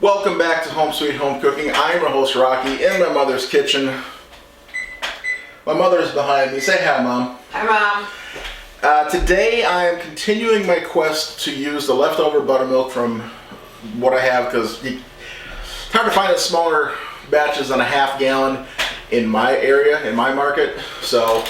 Welcome back to Home Sweet Home Cooking. I'm your host Rocky in my mother's kitchen. My mother is behind me. Say hi, Mom. Hi, Mom. Today I am continuing my quest to use the leftover buttermilk from what I have, because it's hard to find the smaller batches than a half gallon in my area, in my market. So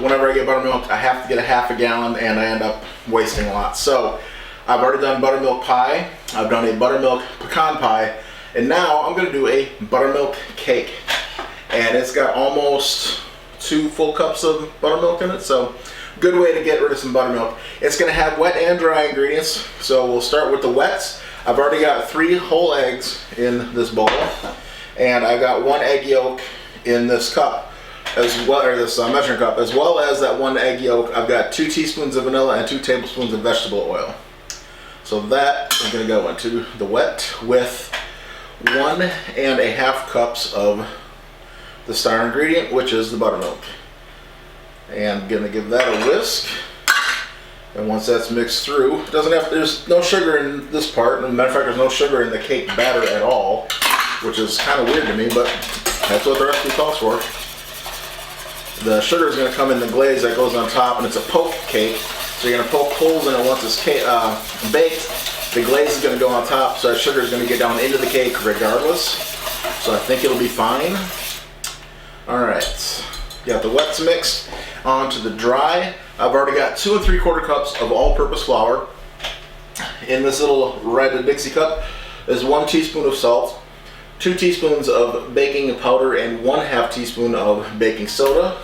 whenever I get buttermilk, I have to get a half a gallon and I end up wasting a lot. So I've already done buttermilk pie, I've done a buttermilk pecan pie, and now I'm going to do a buttermilk cake. And it's got almost 2 full cups of buttermilk in it, so good way to get rid of some buttermilk. It's going to have wet and dry ingredients, so we'll start with the wets. I've already got 3 whole eggs in this bowl, and I've got 1 egg yolk in this cup, as well, or this measuring cup, as well as that 1 egg yolk. I've got 2 teaspoons of vanilla and 2 tablespoons of vegetable oil. So that is going to go into the wet with 1.5 cups of the star ingredient, which is the buttermilk. And I'm going to give that a whisk. And once that's mixed through, there's no sugar in this part. As a matter of fact, there's no sugar in the cake batter at all, which is kind of weird to me, but that's what the recipe calls for. The sugar is going to come in the glaze that goes on top, and it's a poke cake. So you're going to poke holes in it once it's baked. The glaze is going to go on top, so that sugar is going to get down into the cake regardless. So I think it'll be fine. Alright, got the wets mixed onto the dry. I've already got 2 3/4 cups of all-purpose flour. In this little red Dixie cup is 1 teaspoon of salt, 2 teaspoons of baking powder, and 1/2 teaspoon of baking soda.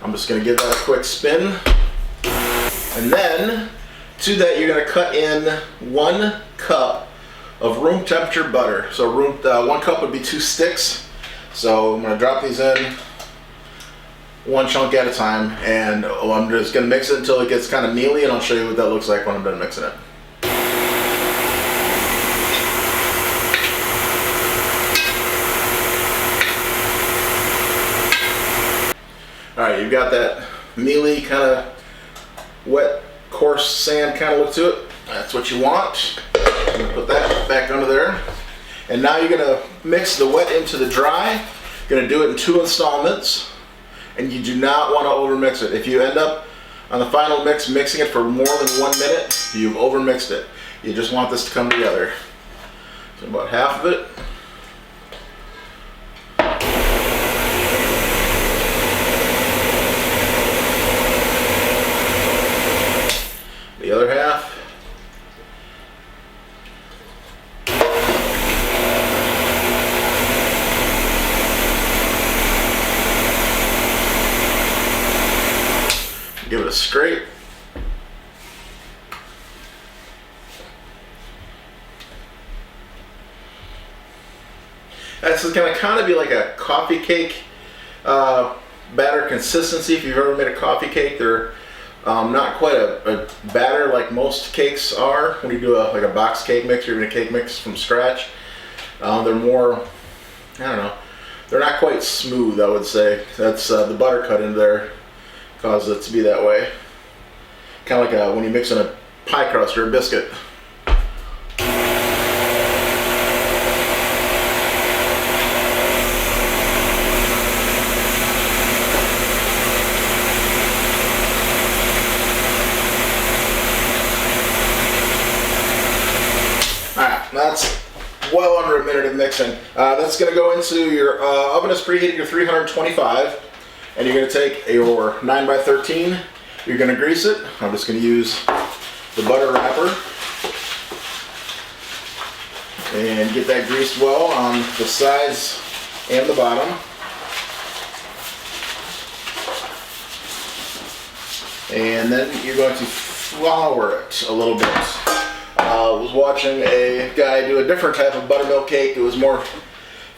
I'm just going to give that a quick spin. And then to that you're going to cut in 1 cup of room temperature butter. So 1 cup would be 2 sticks. So I'm going to drop these in 1 chunk at a time, and I'm just going to mix it until it gets kind of mealy, and I'll show you what that looks like when I'm done mixing it. Alright, you've got that mealy, kind of wet, coarse sand kind of look to it. That's what you want. I'm going to put that back under there. And now you're going to mix the wet into the dry. You're going to do it in 2 installments. And you do not want to overmix it. If you end up on the final mix mixing it for more than 1 minute, you've overmixed it. You just want this to come together. So about half of it. The other half. Give it a scrape. This is going to kind of be like a coffee cake batter consistency. If you've ever made a coffee cake, they're not quite a batter like most cakes are. When you do like a box cake mix or even a cake mix from scratch, they're more, I don't know, they're not quite smooth, I would say. That's the butter cut in there causes it to be that way. Kind of like when you mix in a pie crust or a biscuit. Alright, that's well under a minute of mixing. That's going to go into your oven is preheated to 325. And you're going to take your 9x13, you're going to grease it. I'm just going to use the butter wrapper and get that greased well on the sides and the bottom. And then you're going to flour it a little bit. I was watching a guy do a different type of buttermilk cake. It was more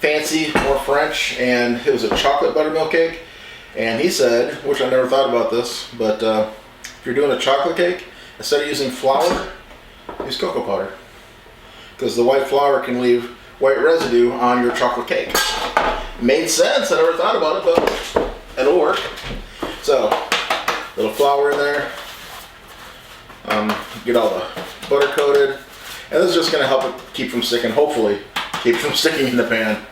fancy, more French, and it was a chocolate buttermilk cake. And he said, which I never thought about this, but if you're doing a chocolate cake, instead of using flour, use cocoa powder. Because the white flour can leave white residue on your chocolate cake. Made sense, I never thought about it, but it'll work. So, a little flour in there. Get all the butter coated. And this is just going to help it keep from sticking, hopefully, keep from sticking in the pan.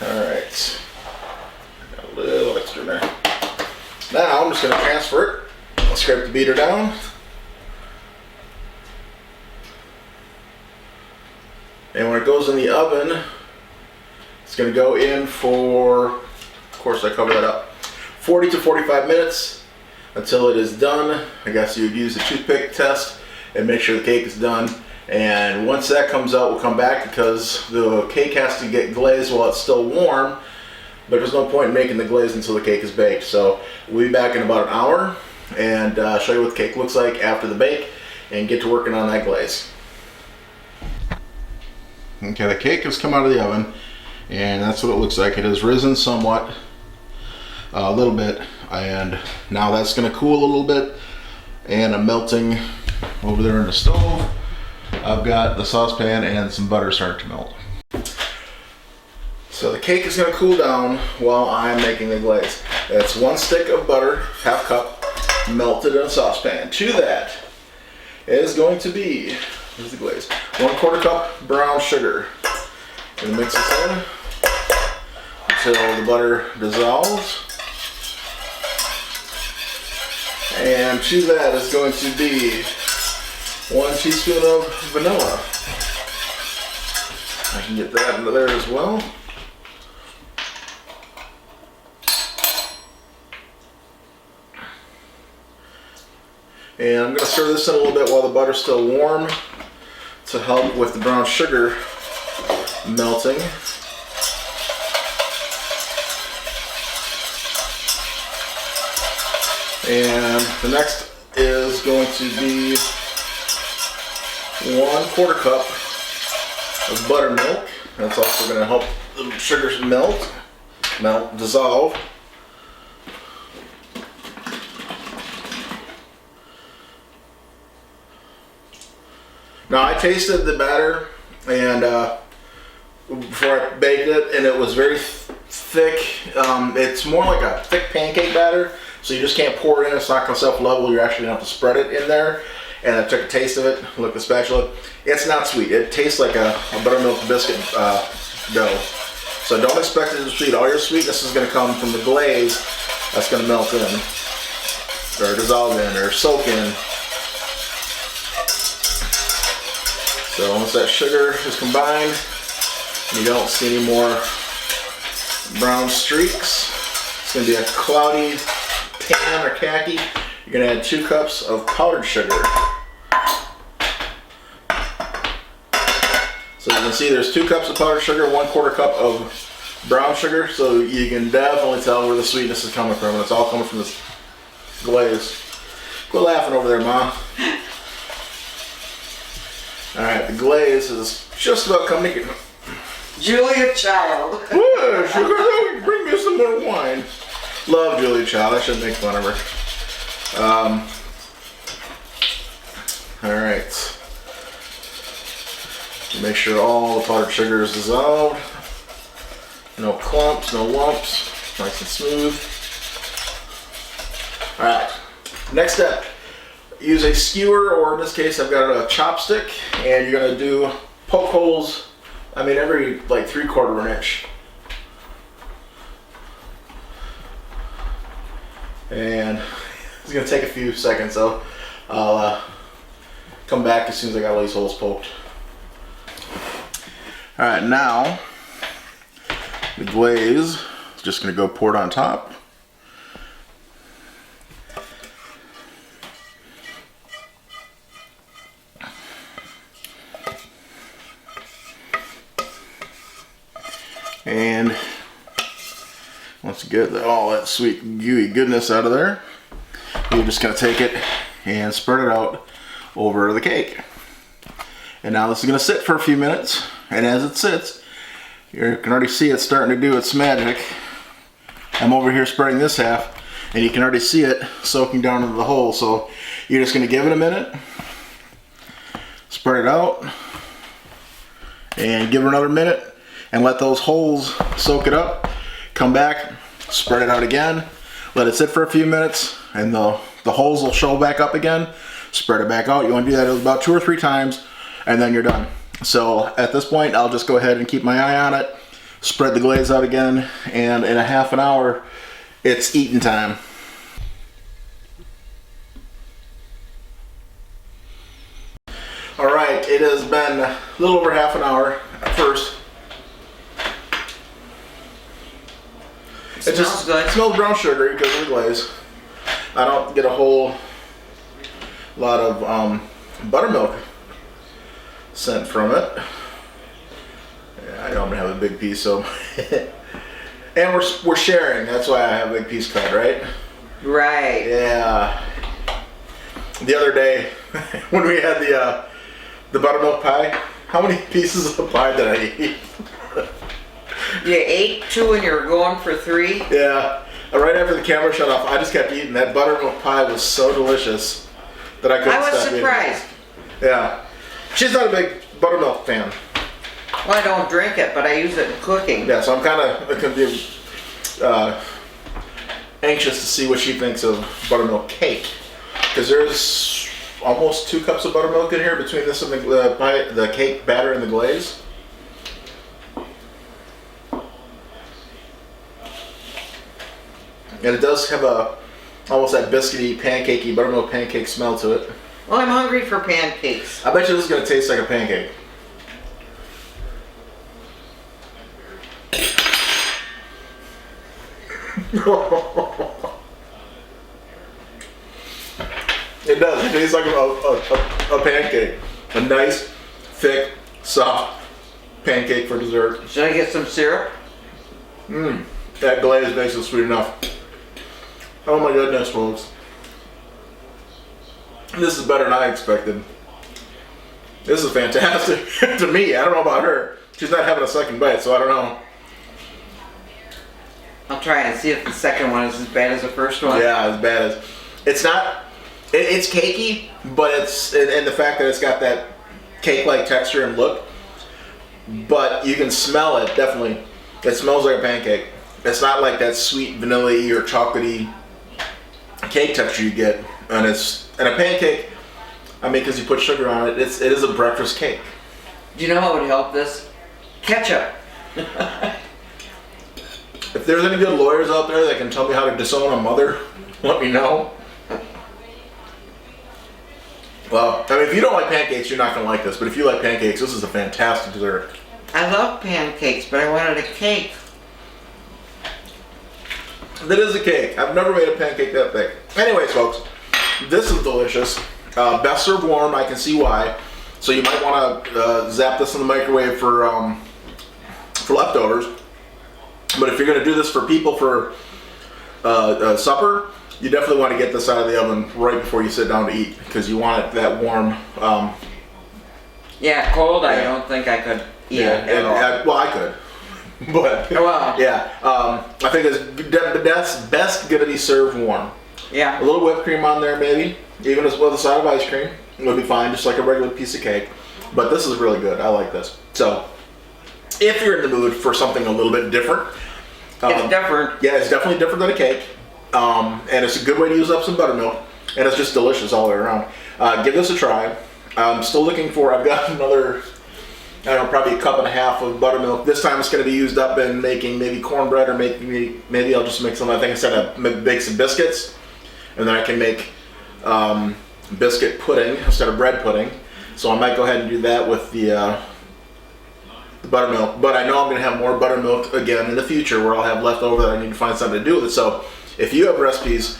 Alright, got a little extra in there. Now I'm just going to transfer it. I'll scrape the beater down. And when it goes in the oven, it's going to go in for, of course I cover that up, 40 to 45 minutes until it is done. I guess you would use a toothpick test and make sure the cake is done. And once that comes out, we'll come back because the cake has to get glazed while it's still warm. But there's no point in making the glaze until the cake is baked. So we'll be back in about an hour and show you what the cake looks like after the bake and get to working on that glaze. Okay, the cake has come out of the oven and that's what it looks like. It has risen somewhat, a little bit, and now that's going to cool a little bit, and I'm melting over there in the stove. I've got the saucepan and some butter starting to melt. So the cake is going to cool down while I'm making the glaze. That's 1 stick of butter, half cup, melted in a saucepan. To that is going to be, here's the glaze, 1/4 cup brown sugar. Gonna mix this in until the butter dissolves. And to that is going to be 1 teaspoon of vanilla. I can get that into there as well. And I'm going to stir this in a little bit while the butter's still warm to help with the brown sugar melting. And the next is going to be 1/4 cup of buttermilk. That's also going to help the sugars dissolve. Now I tasted the batter and before I baked it, and it was very thick. It's more like a thick pancake batter, so you just can't pour it in. It's not going to self-level. You're actually going to have to spread it in there. And I took a taste of it. Look at the spatula. It's not sweet. It tastes like a buttermilk biscuit dough. So don't expect it to be sweet. All your sweetness is going to come from the glaze that's going to melt in, or dissolve in, or soak in. So once that sugar is combined, you don't see any more brown streaks. It's going to be a cloudy tan or khaki. You're going to add 2 cups of powdered sugar. So you can see there's 2 cups of powdered sugar, 1/4 cup of brown sugar. So you can definitely tell where the sweetness is coming from, and it's all coming from this glaze. Quit laughing over there, Mom. Alright, the glaze is just about coming together. Julia Child. Whoa, sugar, bring me some more wine. Love Julia Child. I should make fun of her. Alright. Make sure all the powdered sugar is dissolved. No clumps, no lumps. Nice and smooth. Alright. Next step. Use a skewer, or in this case I've got a chopstick, and you're going to do poke holes, every like 3/4 of an inch. And it's going to take a few seconds, so I'll come back as soon as I got all these holes poked. Alright, now the glaze is just going to go pour it on top. And once you get all that sweet gooey goodness out of there, you're just going to take it and spread it out over the cake. And now this is going to sit for a few minutes, and as it sits, you can already see it starting to do its magic. I'm over here spreading this half, and you can already see it soaking down into the hole. So you're just going to give it a minute, spread it out, and give it another minute, and let those holes soak it up. Come back, spread it out again, let it sit for a few minutes, and the holes will show back up again. Spread it back out. You want to do that about 2 or 3 times, and then you're done. So at this point, I'll just go ahead and keep my eye on it, spread the glaze out again, and in a half an hour, it's eating time. All right, it has been a little over half an hour at first. It just good. smells brown sugary because of the glaze. I don't get a whole lot of buttermilk scent from it. Yeah, I don't have a big piece, so. And we're sharing. That's why I have a big piece cut, right? Right. Yeah. The other day, when we had the buttermilk pie, how many pieces of pie did I eat? You ate 2 and you were going for 3? Yeah. Right after the camera shut off, I just kept eating. That buttermilk pie was so delicious that I couldn't stop eating. I was surprised. Yeah. She's not a big buttermilk fan. Well, I don't drink it, but I use it in cooking. Yeah, so I'm kind of anxious to see what she thinks of buttermilk cake. Because there's almost 2 cups of buttermilk in here between this and the cake batter and the glaze. And it does have almost that biscuity, pancakey, buttermilk pancake smell to it. Well, I'm hungry for pancakes. I bet you this is going to taste like a pancake. It does. It tastes like a pancake. A nice, thick, soft pancake for dessert. Should I get some syrup? That glaze makes it sweet enough. Oh my goodness, folks. This is better than I expected. This is fantastic. To me, I don't know about her. She's not having a second bite, so I don't know. I'll try and see if the second one is as bad as the first one. Yeah, as bad as. It's not. It's cakey, but and the fact that it's got that cake-like texture and look. But you can smell it, definitely. It smells like a pancake. It's not like that sweet vanilla-y or chocolatey cake texture you get. And a pancake, I mean, because you put sugar on it, it is a breakfast cake. Do you know what would help this? Ketchup. If there's any good lawyers out there that can tell me how to disown a mother, let me know. Well, I mean, if you don't like pancakes, you're not going to like this. But if you like pancakes, this is a fantastic dessert. I love pancakes, but I wanted a cake. That is a cake. I've never made a pancake that big. Anyways, folks, this is delicious. Best served warm. I can see why. So you might want to zap this in the microwave for leftovers. But if you're going to do this for people for supper, you definitely want to get this out of the oven right before you sit down to eat, because you want it that warm. Yeah, cold. Yeah. I don't think I could eat it at all. Well, I could. But well, yeah, I think it's best going to be served warm. Yeah. A little whipped cream on there, maybe, even as well as a side of ice cream would be fine, just like a regular piece of cake. But this is really good. I like this. So, if you're in the mood for something a little bit different, it's different. Yeah, it's definitely different than a cake, and it's a good way to use up some buttermilk, and it's just delicious all the way around. Give this a try. I'm still looking for. I've got another. I don't know, probably a cup and a half of buttermilk. This time it's going to be used up in making maybe cornbread, or maybe I'll just make some. I think I said I'll make some biscuits, and then I can make biscuit pudding instead of bread pudding. So I might go ahead and do that with the buttermilk. But I know I'm going to have more buttermilk again in the future, where I'll have leftover that I need to find something to do with it. So if you have recipes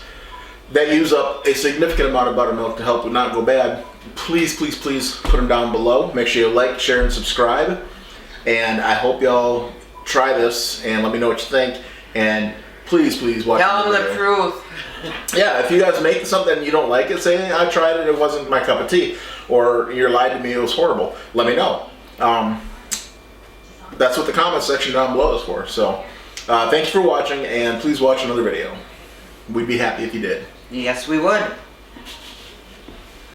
that use up a significant amount of buttermilk to help it not go bad, please, please, please put them down below. Make sure you like, share, and subscribe. And I hope y'all try this and let me know what you think. And please, please watch. Tell them the truth. Yeah, if you guys make something and you don't like it, say, I tried it, it wasn't my cup of tea. Or you lied to me, it was horrible. Let me know. That's what the comment section down below is for. So, thanks for watching, and please watch another video. We'd be happy if you did. Yes, we would.